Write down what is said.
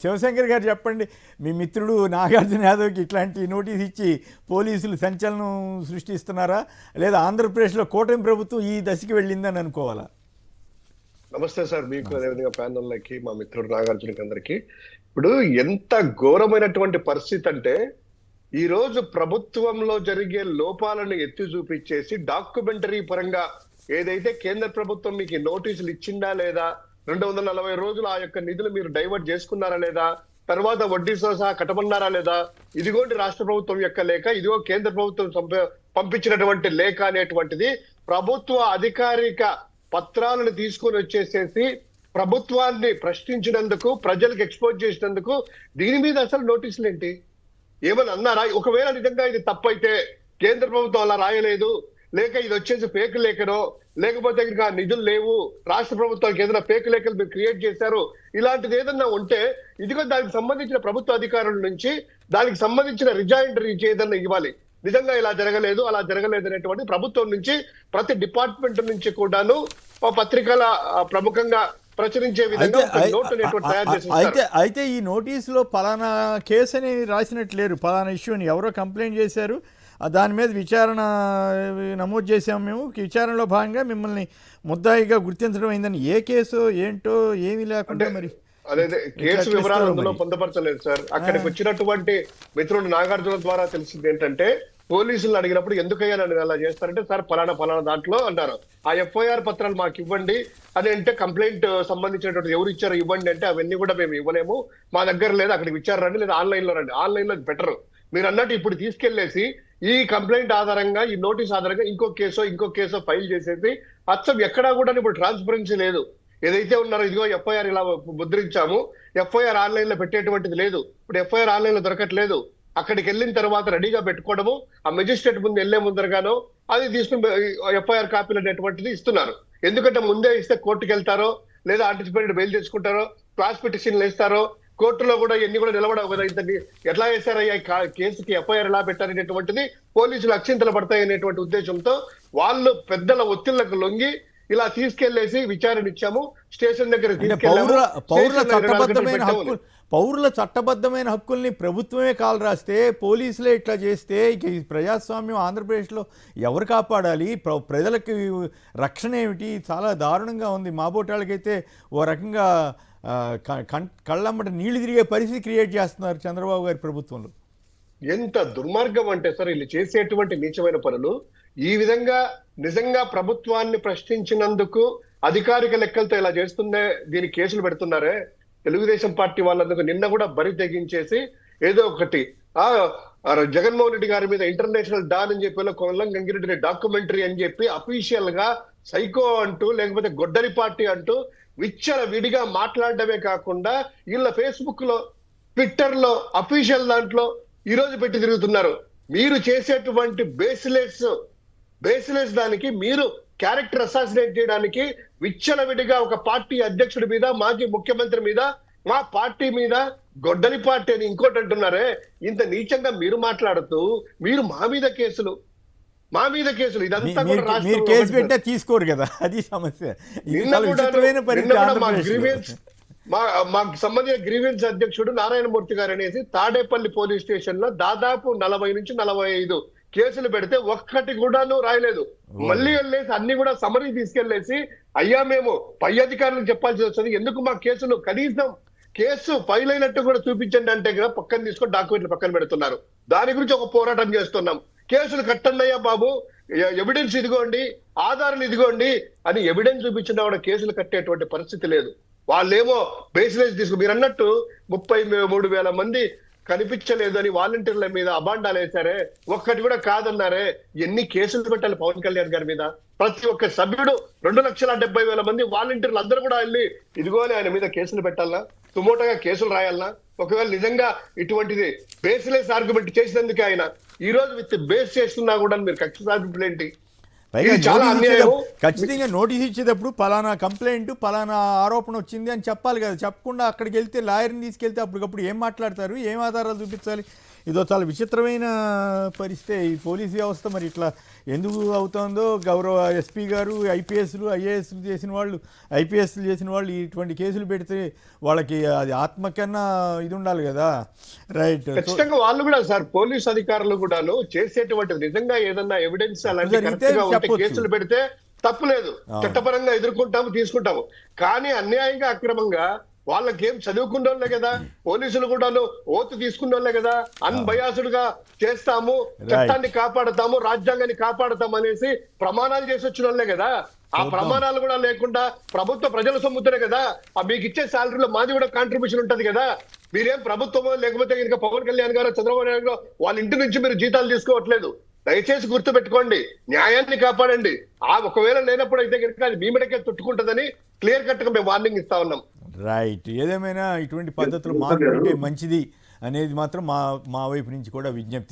శివశంకర్ గారు చెప్పండి, మీ మిత్రుడు నాగార్జున యాదవ్కి ఇట్లాంటి నోటీస్ ఇచ్చి పోలీసులు సంచలనం సృష్టిస్తున్నారా, లేదా ఆంధ్రప్రదేశ్లో కూటమి ప్రభుత్వం ఈ దశకి వెళ్ళిందని అనుకోవాలా? నమస్తే సార్, మీకు అదేవిధంగా ప్యానెల్కి, మా మిత్రుడు నాగార్జునకి అందరికి. ఇప్పుడు ఎంత ఘోరమైనటువంటి పరిస్థితి అంటే, ఈ రోజు ప్రభుత్వంలో జరిగే లోపాలను ఎత్తి చూపించేసి డాక్యుమెంటరీ పరంగా ఏదైతే కేంద్ర ప్రభుత్వం మీకు నోటీసులు ఇచ్చిందా లేదా, 240 రోజులు ఆ యొక్క నిధులు మీరు డైవర్ట్ చేసుకున్నారా లేదా, తర్వాత వడ్డీతో సహా కట్టమన్నారా లేదా, ఇదిగోండి రాష్ట్ర ప్రభుత్వం యొక్క లేఖ, ఇదిగో కేంద్ర ప్రభుత్వం పంపించినటువంటి లేఖ అనేటువంటిది ప్రభుత్వ అధికారిక పత్రాలను తీసుకొని వచ్చేసేసి ప్రభుత్వాన్ని ప్రశ్నించినందుకు, ప్రజలకు ఎక్స్పోజ్ చేసినందుకు దీని మీద అసలు నోటీసులు ఏంటి? ఏమని అన్నారా? ఒకవేళ నిజంగా ఇది తప్పైతే కేంద్ర ప్రభుత్వం అలా రాయలేదు, లేక ఇది వచ్చేసి ఫేక్ లేఖనో, లేకపోతే ఇంకా నిధులు లేవు, రాష్ట్ర ప్రభుత్వానికి ఏదైనా ఫేక్ లేఖలు మీరు క్రియేట్ చేశారు, ఇలాంటిది ఏదన్నా ఉంటే ఇదిగో దానికి సంబంధించిన ప్రభుత్వ అధికారుల నుంచి దానికి సంబంధించిన రిజాయిండరీ ఏదన్నా ఇవ్వాలి. నిజంగా ఇలా జరగలేదు, అలా జరగలేదు అనేటువంటి ప్రభుత్వం నుంచి ప్రతి డిపార్ట్మెంట్ నుంచి కూడాను పత్రికల ప్రముఖంగా ప్రచురించే విధంగా నోట్ అనేటువంటి తయారు చేసి, అయితే ఈ నోటీసులో పలానా కేసు అని రాసినట్లేరు, పలానా ఇష్యూని ఎవరో కంప్లైంట్ చేశారు, దాని మీద విచారణ నమోదు చేసాము, మేము విచారణలో భాగంగా మిమ్మల్ని ముద్దాయిగా గుర్తించడం అయిందని ఏ కేసు ఏంటో ఏమీ లేకుండా మరి అదే కేసు వివరాలు అందులో పొందపరచలేదు సార్. అక్కడికి వచ్చినటువంటి మిత్రుడు నాగార్జున ద్వారా తెలిసింది ఏంటంటే, పోలీసులు అడిగినప్పుడు ఎందుకయ్యా నన్ను అలా చేస్తారంటే, సార్ పలానా దాంట్లో అన్నారు, ఆ ఎఫ్ఐఆర్ పత్రాలు మాకు ఇవ్వండి అని అంటే, కంప్లైంట్ సంబంధించినటువంటి ఎవరు ఇచ్చారో ఇవ్వండి అంటే, అవన్నీ కూడా మేము ఇవ్వలేము, మా దగ్గర లేదు, అక్కడికి విచారణ రండి, లేదా ఆన్లైన్ లో రండి. ఆన్లైన్ లో బెటర్. మీరు అన్నట్టు ఇప్పుడు తీసుకెళ్లేసి ఈ కంప్లైంట్ ఆధారంగా, ఈ నోటీస్ ఆధారంగా ఇంకో కేసో ఫైల్ చేసేసి అచ్చం ఎక్కడా కూడా ఇప్పుడు ట్రాన్స్పరెన్సీ లేదు. ఏదైతే ఉన్నారో ఇదిగో ఎఫ్ఐఆర్ ఇలా ముద్రించాము, ఎఫ్ఐఆర్ ఆన్లైన్ లో పెట్టేటువంటిది లేదు. ఇప్పుడు ఎఫ్ఐఆర్ ఆన్లైన్ లో దొరకట్లేదు. అక్కడికి వెళ్ళిన తర్వాత రెడీగా పెట్టుకోవడము, ఆ మెజిస్ట్రేట్ ముందు వెళ్లే ముందరగానో అది తీసుకుని ఎఫ్ఐఆర్ కాపీలు అనేటువంటిది ఇస్తున్నారు. ఎందుకంటే ముందే ఇస్తే కోర్టుకు వెళ్తారో, లేదా ఆంటిసిపేటెడ్ బెయిల్ చేసుకుంటారో, క్లాస్ పిటిషన్లు వేస్తారో, కోర్టులో కూడా ఎన్ని కూడా నిలబడవు కదా, ఇంత ఎట్లా వేశారయ్యా కేసుకి ఎఫ్ఐఆర్ ఎలా పెట్టారనేటువంటిది పోలీసులు అక్షింతలు పడతాయి అనేటువంటి ఉద్దేశంతో వాళ్ళు పెద్దల ఒత్తిళ్లకు లొంగి ఇలా తీసుకెళ్లేసి విచారణ ఇచ్చాము, స్టేషన్ దగ్గర పౌరుల చట్టబద్ధమైన హక్కుల్ని ప్రభుత్వమే కాలు రాస్తే, పోలీసులే ఇట్లా చేస్తే ఇక ఈ ప్రజాస్వామ్యం ఆంధ్రప్రదేశ్లో ఎవరు కాపాడాలి? ప్రజలకు రక్షణ ఏమిటి? చాలా దారుణంగా ఉంది. మాబోటాలకైతే ఓ రకంగా కళ్ళమ్మట నీళ్లు తిరిగే పరిస్థితి క్రియేట్ చేస్తున్నారు చంద్రబాబు గారి ప్రభుత్వంలో. ఎంత దుర్మార్గం అంటే సార్, వీళ్ళు చేసేటువంటి నీచమైన పనులు. ఈ విధంగా నిజంగా ప్రభుత్వాన్ని ప్రశ్నించినందుకు అధికారిక లెక్కలతో ఇలా చేస్తుందే దీనికి కేసులు పెడుతున్నారే. తెలుగుదేశం పార్టీ వాళ్ళందుకు నిన్న కూడా బరి తెగించేసి ఏదో ఒకటి జగన్మోహన్ రెడ్డి గారి మీద ఇంటర్నేషనల్ డాన్ అని చెప్పి, కొల్లం గంగిరెడ్డి డాక్యుమెంటరీ అని చెప్పి అఫీషియల్ గా సైకో అంటూ, లేకపోతే గొడ్డలి పార్టీ అంటూ విచ్చల విడిగా మాట్లాడడమే కాకుండా వీళ్ళ ఫేస్బుక్ లో, ట్విట్టర్ లో, అఫీషియల్ దాంట్లో ఈ రోజు పెట్టి తిరుగుతున్నారు. మీరు చేసేటువంటి బేస్లెస్ దానికి, మీరు క్యారెక్టర్ అసాసినేట్ చేయడానికి విచ్చల విడిగా ఒక పార్టీ అధ్యక్షుడి మీద, మాజీ ముఖ్యమంత్రి మీద, మా పార్టీ మీద గొడ్డలి పార్టీ అని ఇంకోటి అంటున్నారే. ఇంత నీచంగా మీరు మాట్లాడుతూ మీరు మా మీద కేసులు ఇదంతా కూడా మీరు కేసు పెట్టే తీసుకోరు కదా, అది సమస్య. మాకు సంబంధించిన గ్రీవెన్స్ అధ్యక్షుడు నారాయణమూర్తి గారు అనేసి తాడేపల్లి పోలీస్ స్టేషన్ లో దాదాపు 40 నుంచి 45 కేసులు పెడితే ఒక్కటి కూడాను రాయలేదు. మళ్ళీ వెళ్ళేసి అన్ని కూడా సమరీ తీసుకెళ్లేసి, అయ్యా మేము పై అధికారులకు చెప్పాల్సి వస్తుంది, ఎందుకు మా కేసులు కనీసం కేసు ఫైల్ అయినట్టు కూడా చూపించండి అంటే కదా పక్కన తీసుకొని డాక్యుమెంట్లు పక్కన పెడుతున్నారు. దాని గురించి ఒక పోరాటం చేస్తున్నాం. కేసులు కట్టండి అయ్యా బాబు, ఎవిడెన్స్ ఇదిగోండి, ఆధారాలు ఇదిగోండి అని ఎవిడెన్స్ చూపించినా కూడా కేసులు కట్టేటువంటి పరిస్థితి లేదు. వాళ్ళేమో బేస్లెస్ మీరు అన్నట్టు 33,000 మంది కనిపించలేదు అని వాలంటీర్ల మీద అబాండాలు వేశారే, ఒక్కటి కూడా కాదన్నారే. ఎన్ని కేసులు పెట్టాలి పవన్ కళ్యాణ్ గారి మీద? ప్రతి ఒక్క సభ్యుడు 2,70,000 మంది వాలంటీర్లు అందరూ కూడా వెళ్ళి ఇదిగో ఆయన మీద కేసులు పెట్టాలనా, సుమోటోగా కేసులు రాయాలనా? ఒకవేళ నిజంగా ఇటువంటిది బేస్లెస్ ఆర్గ్యుమెంట్ చేసినందుకే ఆయన ఈ రోజు విత్ బేస్ చేస్తున్నా కూడా మీరు కక్ష సాధింపులు ఏంటి? ఖచ్చితంగా నోటీస్ ఇచ్చేటప్పుడు పలానా కంప్లైంట్, పలానా ఆరోపణ వచ్చింది అని చెప్పాలి కదా. చెప్పకుండా అక్కడికి వెళ్తే లాయర్ని తీసుకెళ్తే అప్పటికప్పుడు ఏం మాట్లాడతారు, ఏం ఆధారాలు చూపించాలి? ఇదో చాలా విచిత్రమైన పరిస్థితి. ఈ పోలీస్ వ్యవస్థ మరి ఇట్లా ఎందుకు అవుతుందో గౌరవ ఎస్పీ గారు ఐపీఎస్లు ఐఏఎస్లు చేసిన వాళ్ళు ఐపీఎస్లు చేసిన వాళ్ళు ఇటువంటి కేసులు పెడితే వాళ్ళకి అది ఆత్మకన్నా ఇది ఉండాలి కదా. రైట్. ఖచ్చితంగా వాళ్ళు కూడా సార్ పోలీస్ అధికారులు కూడాను చేసేటువంటి నిజంగా ఏదన్నా ఎవిడెన్స్ అలాంటి జరిగితే కరెక్ట్గా ఉంటే చెప్పొచ్చు. కేసులు పెడితే తప్పులేదు, చట్టపరంగా ఎదుర్కొంటాము, తీసుకుంటాము. కానీ అన్యాయంగా అక్రమంగా వాళ్ళకేం చదువుకున్న వాళ్ళే కదా, పోలీసులు కూడాను ఓతు తీసుకున్న వాళ్ళే కదా, అన్బయాసుడ్ గా చేస్తాము, చట్టాన్ని కాపాడతాము, రాజ్యాంగాన్ని కాపాడతాం అనేసి ప్రమాణాలు చేసి వచ్చిన వాళ్ళే కదా. ఆ ప్రమాణాలు కూడా లేకుండా ప్రభుత్వ ప్రజల సొమ్ముతోనే కదా, మీకు ఇచ్చే శాలరీలో మాది కూడా కాంట్రిబ్యూషన్ ఉంటది కదా. మీరేం ప్రభుత్వమో లేకపోతే కనుక పవన్ కళ్యాణ్ గారు చంద్రబాబు నాయుడు గారు వాళ్ళ ఇంటి నుంచి మీరు జీతాలు తీసుకోవట్లేదు. దయచేసి గుర్తు పెట్టుకోండి, న్యాయాన్ని కాపాడండి. ఒకవేళ లేనప్పుడు అయితే కనుక అది మీ మీదకే తుట్టుకుంటుందని క్లియర్ కట్ గా మేము వార్నింగ్ ఇస్తా ఉన్నాం. రైట్. ఏదేమైనా ఇటువంటి పద్ధతులు మారుకుంటే మంచిది అనేది మాత్రం మా వైపు నుంచి కూడా విజ్ఞప్తి.